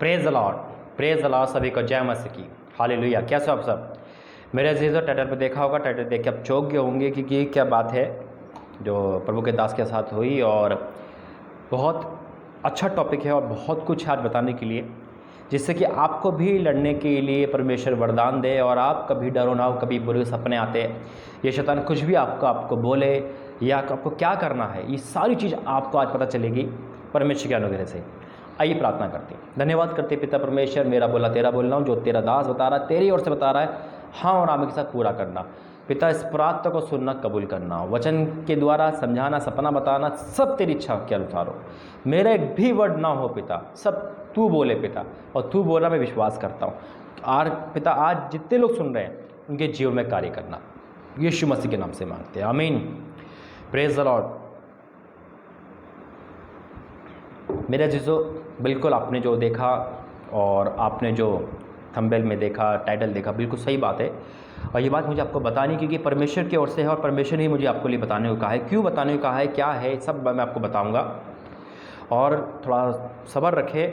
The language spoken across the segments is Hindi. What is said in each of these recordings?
Praise the Lord, praise the Lord. सभी को जय मसीह की, हालेलुया। कैसे हो आप सब? मेरे अजीज़ों, टाइटल पे देखा होगा, टाइटल देख के आप चौंक गए होंगे कि ये क्या बात है जो प्रभु के दास के साथ हुई। और बहुत अच्छा टॉपिक है और बहुत कुछ है आज बताने के लिए, जिससे कि आपको भी लड़ने के लिए परमेश्वर वरदान दे और आप कभी डरो ना हो, कभी बुरे सपने आते, ये शैतान कुछ भी आपको बोले या आपको क्या करना है, ये सारी चीज़ आपको आज पता चलेगी परमेश्वर के अनुग्रह से। आइए प्रार्थना करते हैं। धन्यवाद करते पिता परमेश्वर, मेरा बोला तेरा बोल रहा हूँ, जो तेरा दास बता रहा है तेरी ओर से बता रहा है, हाँ और आगे के साथ पूरा करना। पिता इस प्रार्थना को सुनना कबूल करना, वचन के द्वारा समझाना, सपना बताना, सब तेरी इच्छा के अनुसार हो। मेरा एक भी वर्ड ना हो पिता, सब तू बोले पिता, और तू बोला मैं विश्वास करता हूँ। और पिता आज जितने लोग सुन रहे हैं उनके जीवन में कार्य करना, यीशु मसीह के नाम से मांगते हैं, आमीन। Praise the Lord. मेरे अजीज़ों, बिल्कुल आपने जो देखा और आपने जो थंबनेल में देखा, टाइटल देखा, बिल्कुल सही बात है। और ये बात मुझे आपको बतानी क्योंकि परमेश्वर की ओर से है और परमेश्वर ही मुझे आपको लिए बताने को कहा है। क्यों बताने को कहा है, क्या है, सब मैं आपको बताऊंगा। और थोड़ा सब्र रखें।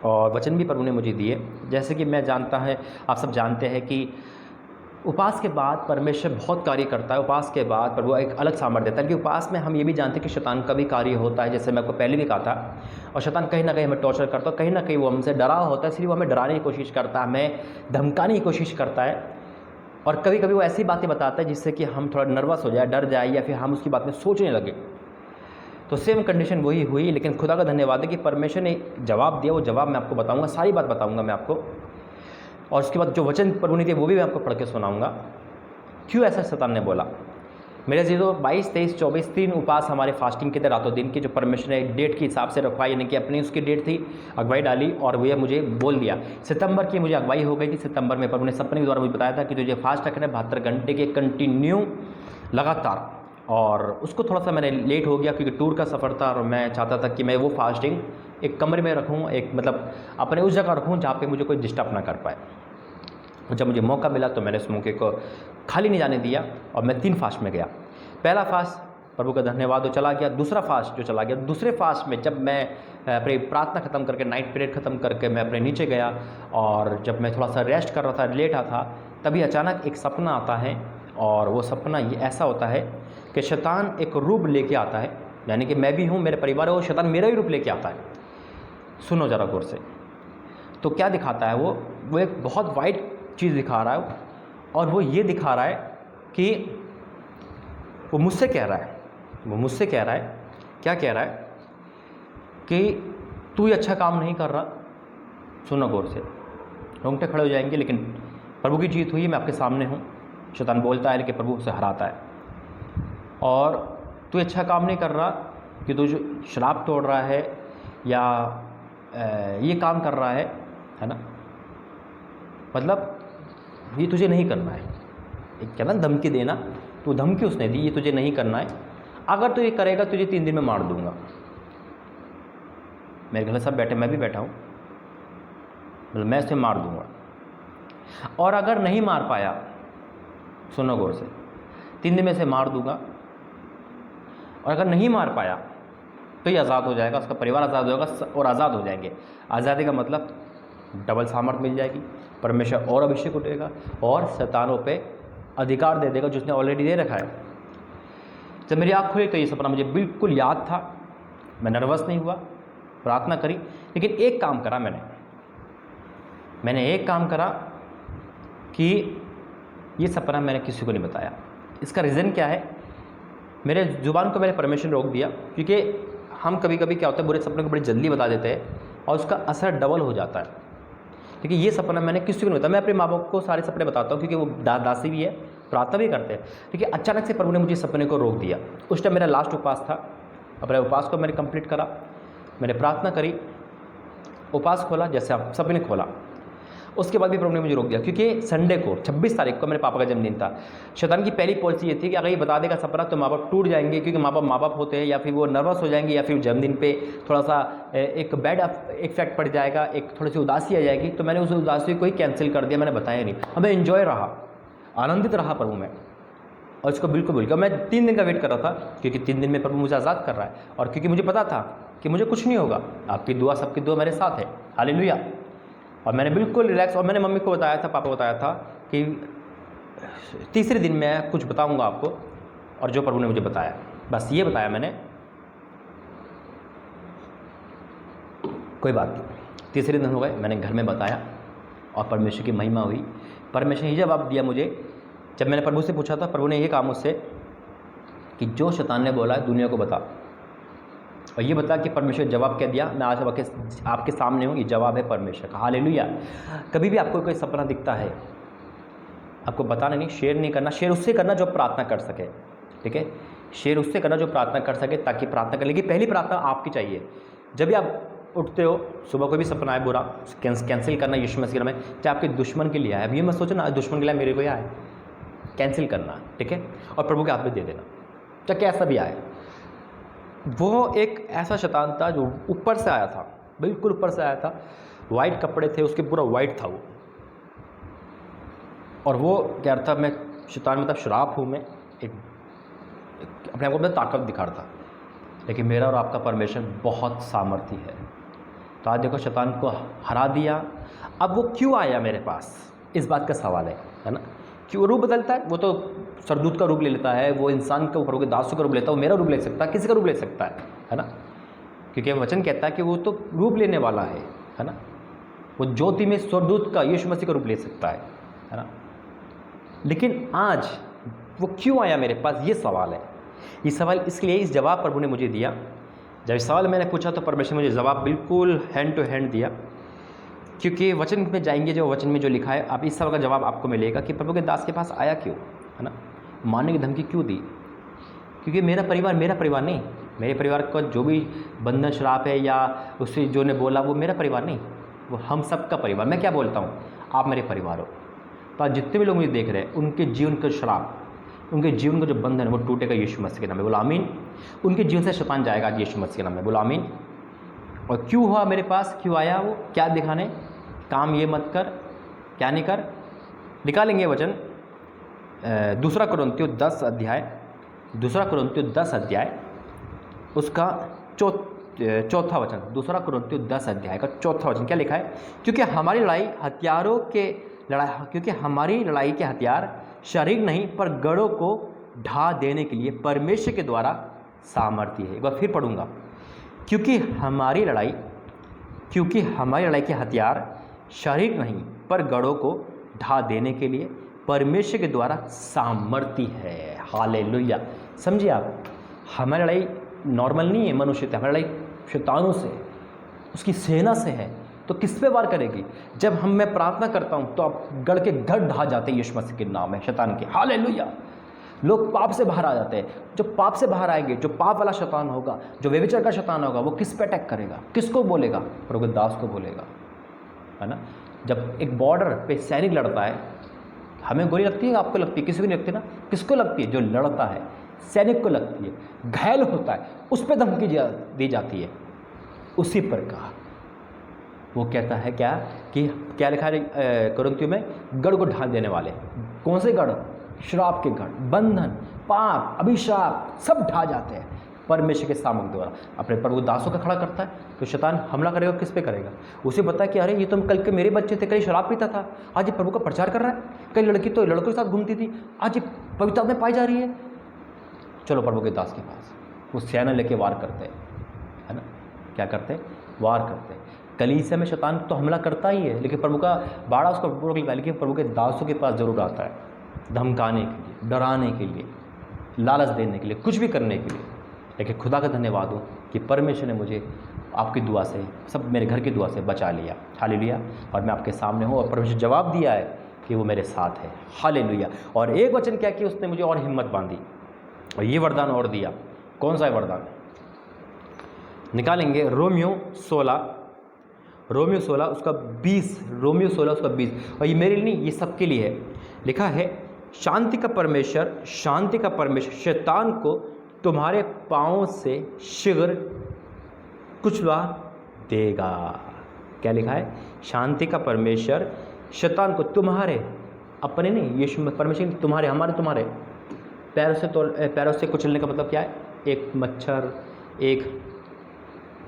और वचन भी प्रभु ने मुझे दिए, जैसे कि मैं जानता है, आप सब जानते हैं कि उपवास के बाद परमेश्वर बहुत कार्य करता है। उपवास के बाद प्रभु एक अलग सामर्थ्य देता है कि उपवास में हम ये भी जानते हैं कि शैतान का भी कार्य होता है, जैसे मैं आपको पहले भी कहा था। और शैतान कहीं ना कहीं हमें टॉर्चर करता है, कहीं ना कहीं वो हमसे डरा होता है, इसलिए वो हमें डराने की कोशिश करता है, हमें धमकाने की कोशिश करता है। और कभी कभी वो ऐसी बातें बताता है जिससे कि हम थोड़ा नर्वस हो जाए, डर जाए, या फिर हम उसकी बात में सोचने लगे। तो सेम कंडीशन वही हुई, लेकिन खुदा का धन्यवाद है कि परमेश्वर ने जवाब दिया। वो जवाब मैं आपको बताऊँगा, सारी बात बताऊँगा मैं आपको। और उसके बाद जो वचन प्रभु ने दिए वो भी मैं आपको पढ़ के सुनाऊंगा, क्यों ऐसा शैतान ने बोला। मेरे जीरो 22, 23, 24 3 उपवास हमारे फास्टिंग के थे, रातों दिन की, जो परमेश्वर ने डेट के हिसाब से रखवाई, यानी कि अपनी उसकी डेट थी, अगुवाई डाली और वो मुझे बोल दिया। सितंबर की मुझे अगुवाई हो गई थी। सितंबर में प्रभु ने सपने के द्वारा मुझे बताया था कि तुझे फास्ट रखना है 72 घंटे के कंटिन्यू लगातार। और उसको थोड़ा सा मैंने लेट हो गया क्योंकि टूर का सफ़र था और मैं चाहता था कि मैं वो फास्टिंग एक कमरे में रखूँ, एक मतलब अपने उस जगह रखूँ जहाँ पे मुझे कोई डिस्टर्ब ना कर पाए। जब मुझे मौका मिला तो मैंने उस मौके को खाली नहीं जाने दिया और मैं 3 फास्ट में गया। पहला फास्ट प्रभु का धन्यवाद वो चला गया। दूसरा फास्ट जो चला गया, दूसरे फास्ट में जब मैं अपनी प्रार्थना ख़त्म करके, नाइट पीरियड ख़त्म करके मैं अपने नीचे गया और जब मैं थोड़ा सा रेस्ट कर रहा था, लेटा था, तभी अचानक एक सपना आता है। और वो सपना ये ऐसा होता है कि शैतान एक रूप लेके आता है, यानी कि मैं भी हूँ, मेरे परिवार है, वो शैतान मेरा ही रूप लेके आता है। सुनो ज़रा गौर से। तो क्या दिखाता है वो एक बहुत वाइट चीज़ दिखा रहा है और वो ये दिखा रहा है कि वो मुझसे कह रहा है, क्या कह रहा है कि तू ये अच्छा काम नहीं कर रहा। सुनो गौर से, रोंगटे खड़े हो जाएंगे, लेकिन प्रभु की जीत हुई, मैं आपके सामने हूँ। शैतान बोलता है लेकिन प्रभु उसे हराता है। और तू अच्छा काम नहीं कर रहा कि तू जो शराब तोड़ रहा है या ये काम कर रहा है ना, मतलब ये तुझे नहीं करना है। एक क्या ना धमकी देना, तो धमकी उसने दी, ये तुझे नहीं करना है, अगर तू ये करेगा तुझे 3 दिन में मार दूंगा। मेरे घर सब बैठे, मैं भी बैठा हूँ, मतलब मैं इसे मार दूंगा। और अगर नहीं मार पाया, सुनो गौर से, 3 दिन में से मार दूंगा। और अगर नहीं मार पाया तो ये आज़ाद हो जाएगा, उसका परिवार आज़ाद हो जाएगा और आज़ाद हो जाएंगे। आज़ादी का मतलब डबल सामर्थ मिल जाएगी, परमेश्वर और अभिषेक उठेगा और शैतानों पे अधिकार दे देगा जो उसने ऑलरेडी दे रखा है। जब मेरी आँख खुली तो ये सपना मुझे बिल्कुल याद था। मैं नर्वस नहीं हुआ, प्रार्थना करी, लेकिन एक काम करा मैंने एक काम करा कि ये सपना मैंने किसी को नहीं बताया। इसका रीज़न क्या है, मेरे ज़ुबान को मैंने परमेश्वर रोक दिया, क्योंकि हम कभी कभी क्या होता है, बुरे सपने को बड़ी जल्दी बता देते हैं और उसका असर डबल हो जाता है। क्योंकि ये सपना मैंने किसी को नहीं बताया। मैं अपने माँ बाप को सारे सपने बताता हूँ क्योंकि वो दासी भी है, प्रार्थना भी करते हैं। लेकिन अचानक से प्रभु ने मुझे सपने को रोक दिया। उस टाइम मेरा लास्ट उपवास था। अपने उपवास को मैंने कंप्लीट करा, मैंने प्रार्थना करी, उपवास खोला जैसे आप सबने खोला। उसके बाद भी प्रभु ने मुझे रोक दिया क्योंकि संडे को 26 तारीख को मेरे पापा का जन्मदिन था। शैतान की पहली पॉलिसी ये थी कि अगर ये बता देगा सपना तो माँ बाप टूट जाएंगे, क्योंकि माँ बाप होते हैं, या फिर वो नर्वस हो जाएंगे, या फिर जन्मदिन पे थोड़ा सा एक बैड इफेक्ट पड़ जाएगा, एक थोड़ी सी उदासी आ जाएगी। तो मैंने उस उदासी को ही कैंसिल कर दिया, मैंने बताया नहीं। हमें इन्जॉय रहा, आनंदित रहा प्रभु में, और इसको बिल्कुल भूल गया। मैं 3 दिन का वेट कर रहा था क्योंकि 3 दिन में प्रभु मुझे आज़ाद कर रहा है। और क्योंकि मुझे पता था कि मुझे कुछ नहीं होगा, आपकी दुआ, सबकी दुआ मेरे साथ है, हालेलुया। और मैंने बिल्कुल रिलैक्स, और मैंने मम्मी को बताया था, पापा को बताया था कि तीसरे दिन मैं कुछ बताऊंगा आपको, और जो प्रभु ने मुझे बताया, बस ये बताया मैंने, कोई बात नहीं। तीसरे दिन हो गए, मैंने घर में बताया और परमेश्वर की महिमा हुई। परमेश्वर ने ये जवाब दिया मुझे, जब मैंने प्रभु से पूछा था, प्रभु ने ये कहा मुझसे कि जो शैतान ने बोला है दुनिया को बता, और ये बता कि परमेश्वर जवाब क्या दिया। मैं आज आपके सामने हूँ, ये जवाब है परमेश्वर का, हालेलुया। कभी भी आपको कोई सपना दिखता है, आपको बताना नहीं, शेयर नहीं करना। शेयर उससे करना जो प्रार्थना कर सके, ठीक है, शेयर उससे करना जो प्रार्थना कर सके, ताकि प्रार्थना कर, लेकिन पहली प्रार्थना आपकी चाहिए। जब भी आप उठते हो सुबह, कोई भी सपना है बुरा, कैंसिल करना यीशु मसीह में, चाहे आपके दुश्मन के लिए आए, अब ये मत सोचो ना दुश्मन के लिए मेरे को ही आए, कैंसिल करना, ठीक है, और प्रभु के हाथ में दे देना, चाहे कैसा भी आए। वो एक ऐसा शैतान था जो ऊपर से आया था, बिल्कुल ऊपर से आया था, वाइट कपड़े थे उसके, पूरा वाइट था वो, और वो कह रहा था मैं शैतान, मतलब शराब हूँ मैं, एक अपने आप को मैं ताकत दिखा रहा था, लेकिन मेरा और आपका परमेश्वर बहुत सामर्थी है। तो आज देखो शैतान को हरा दिया। अब वो क्यों आया मेरे पास, इस बात का सवाल है ना। क्यों रूप बदलता है, वो तो सरदूत का रूप ले लेता है, वो इंसान के ऊपर के दासों का रूप लेता है, वो मेरा रूप ले सकता है, किसी का रूप ले सकता है ना, क्योंकि वचन कहता है कि वो तो रूप लेने वाला है ना। वो ज्योति में सरदूत का, यीशु मसीह का रूप ले सकता है ना। लेकिन आज वो क्यों आया मेरे पास, ये सवाल है। ये सवाल इसलिए, इस जवाब प्रभु ने मुझे दिया। जब इस सवाल मैंने पूछा तो परमेश्वर ने मुझे जवाब बिल्कुल हैंड टू हैंड दिया, क्योंकि वचन में जाएंगे, जो वचन में जो लिखा है, आप इस सवाल का जवाब आपको मिलेगा कि प्रभु के दास के पास आया क्यों, है ना, मारने की धमकी क्यों दी। क्योंकि मेरा परिवार नहीं, मेरे परिवार का जो भी बंधन श्राप है या उससे जो ने बोला, वो मेरा परिवार नहीं, वो हम सबका परिवार। मैं क्या बोलता हूँ, आप मेरे परिवार हो। तो आज जितने भी लोग मुझे देख रहे हैं, उनके जीवन का श्राप, उनके जीवन का जो बंधन है वो टूटेगा यीशु मसीह के नाम में, बोला आमीन। उनके जीवन से शैतान जाएगा आज यीशु मसीह के नाम में, बोला आमीन। और क्यों हुआ मेरे पास, क्यों आया वो, क्या दिखाने, काम ये मत कर, क्या नहीं कर, निकालेंगे वचन। दूसरा कुरिन्थियों 10 अध्याय उसका चौथा वचन, दूसरा कुरिन्थियों 10 अध्याय का चौथा वचन क्या लिखा है, क्योंकि हमारी लड़ाई के हथियार शरीर नहीं पर गढ़ों को ढा देने के लिए परमेश्वर के द्वारा सामर्थ्य है। एक बार फिर पढ़ूंगा, क्योंकि हमारी लड़ाई के हथियार शरीर नहीं पर गढ़ों को ढा देने के लिए परमेश्वर के द्वारा सामर्थ्य है, हालेलुया। समझिए आप, हमारी लड़ाई नॉर्मल नहीं है मनुष्य से, हमारी लड़ाई शैतानों से, उसकी सेना से है। तो किस पे वार करेगी, जब मैं प्रार्थना करता हूँ तो आप गढ़ के गढ़ ढा जाते हैं यीशु मसीह के नाम में, शैतान के, हालेलुया। लोग पाप से बाहर आ जाते हैं। जो पाप से बाहर आएंगे, जो पाप वाला शैतान होगा, जो व्यभिचार का शैतान होगा, वो किस पे अटैक करेगा, किसको बोलेगा, प्रभु दास को बोलेगा, है ना। जब एक बॉर्डर पे सैनिक लड़ता है, हमें गोली लगती है, आपको लगती है, किसी को नहीं लगती ना, किसको लगती है, जो लड़ता है सैनिक को लगती है, घायल होता है, उस पर धमकी दी जाती है। उसी प्रकार वो कहता है क्या कि क्या लिखा है कुरिन्थियों में, गढ़ को ढा देने वाले। कौन से गढ़, श्राप के गढ़, बंधन, पाप, अभिशाप सब ढा जाते हैं परमेश्वर के सामर्थ्य द्वारा। अपने प्रभु दासों का खड़ा करता है तो शैतान हमला करेगा, किस पे करेगा, उसे पता है कि अरे ये तो कल के मेरे बच्चे थे, कहीं शराब पीता था, आज ये प्रभु का प्रचार कर रहा है, कई लड़की तो लड़कों के साथ घूमती थी, आज ये पवित्रता में पाई जा रही है, चलो प्रभु के दास के पास। वो सेना लेके वार करते हैं, है ना, क्या करते हैं, वार करते हैं। कलीसिया में शैतान तो हमला करता ही है, लेकिन प्रभु का बाड़ा उसको रोक लेता है, लेकिन प्रभु के दासों के पास जरूर आता है, धमकाने के लिए, डराने के लिए, लालच देने के लिए, कुछ भी करने के लिए। लेकिन खुदा का धन्यवाद हो कि परमेश्वर ने मुझे आपकी दुआ से, सब मेरे घर की दुआ से बचा लिया, हालेलुया। और मैं आपके सामने हूँ और परमेश्वर जवाब दिया है कि वो मेरे साथ है, हालेलुया। और एक वचन क्या कि उसने मुझे और हिम्मत बांधी और ये वरदान और दिया। कौन सा है वरदान, निकालेंगे रोमियो 16 उसका 20, रोमियो 16 उसका 20। और ये मेरे लिए नहीं, ये सबके लिए है। लिखा है, शांति का परमेश्वर शैतान को तुम्हारे पाँव से शीघ्र कुचला देगा। क्या लिखा है, शांति का परमेश्वर शैतान को तुम्हारे, अपने नहीं, यीशु परमेश्वर तुम्हारे, तुम्हारे पैरों से कुचलने का मतलब क्या है, एक मच्छर, एक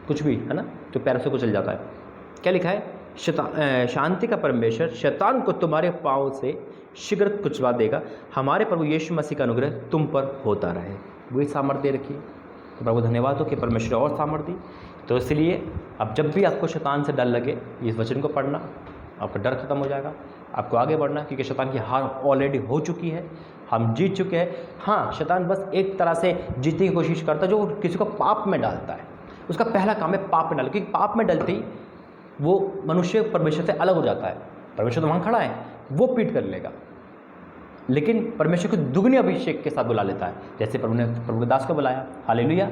कुछ भी है ना, जो पैरों से कुचल जाता है। क्या लिखा है? शांति का परमेश्वर शैतान को तुम्हारे पाँव से शीघ्र कुचला देगा। हमारे प्रभु यीशु मसीह का अनुग्रह तुम पर होता रहे। वही सामर्थ्य दे रखी है। तो प्रभु धन्यवाद हो कि परमेश्वर और सामर्थ्य दी। तो इसलिए अब जब भी आपको शैतान से डर लगे, इस वचन को पढ़ना, आपका डर खत्म हो जाएगा। आपको आगे बढ़ना, क्योंकि शैतान की हार ऑलरेडी हो चुकी है, हम जीत चुके हैं। हाँ, शैतान बस एक तरह से जीतने की कोशिश करता है, जो किसी को पाप में डालता है। उसका पहला काम है पाप में डालना, क्योंकि पाप में डलते ही वो मनुष्य परमेश्वर से अलग हो जाता है। परमेश्वर तो वहाँ खड़ा है, वो पीट कर लेगा, लेकिन परमेश्वर को दुगनी अभिषेक के साथ बुला लेता है, जैसे प्रभु ने प्रभु के दास को बुलाया। हालेलुया।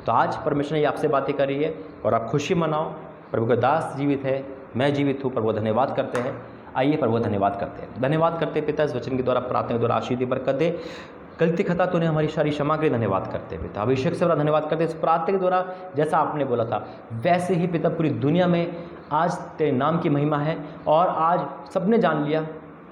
तो आज परमेश्वर ने आपसे बातें करी है और आप खुशी मनाओ। प्रभु का दास जीवित है, मैं जीवित हूँ। प्रभु धन्यवाद करते हैं। आइए प्रभु धन्यवाद करते हैं। धन्यवाद करते पिता, इस वचन के द्वारा, प्रार्थना के द्वारा आशीष दी, बरकत दे। गलती खता तूने हमारी सारी क्षमा के लिए धन्यवाद करते हैं पिता। अभिषेक से बड़ा धन्यवाद करते हैं। इस प्रार्थना के द्वारा जैसा आपने बोला था वैसे ही पिता पूरी दुनिया में आज तेरे नाम की महिमा है, और आज सबने जान लिया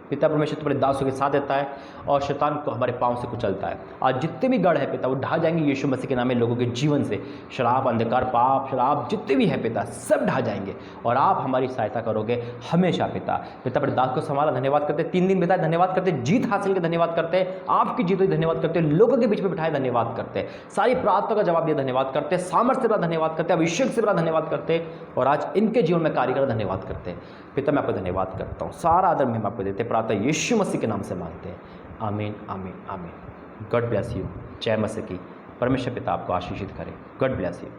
पिता परमेश्वर तुम्हारे दासों के साथ रहता है और शैतान को हमारे पांव से कुचलता है। आज जितने भी गढ़ है पिता वो ढा जाएंगे यीशु मसीह के नाम में। लोगों के जीवन से शराब, अंधकार, पाप, शराब जितने भी है पिता सब ढा जाएंगे, और आप हमारी सहायता करोगे हमेशा पिता। पिता अपने दास को संभाला, धन्यवाद करते। 3 दिन बिताए, धन्यवाद करते। जीत हासिल के धन्यवाद करते। आपकी जीत हुई, धन्यवाद करते। लोगों के बीच में बिठाए, धन्यवाद करते। सारी प्रार्थना का जवाब दिया, धन्यवाद करते। सामर्थ्य से बड़ा धन्यवाद करते, अभिषेक से बड़ा धन्यवाद करते, और आज इनके जीवन में कार्य कर धन्यवाद करते। पिता मैं आपको धन्यवाद करता हूँ। सारा आदर में आपको देते। प्रार्थना यीशु मसीह के नाम से मांगते हैं। आमीन, आमीन, आमीन। God bless you. जय मसीह की। परमेश्वर पिता आपको आशीषित करे। God bless you.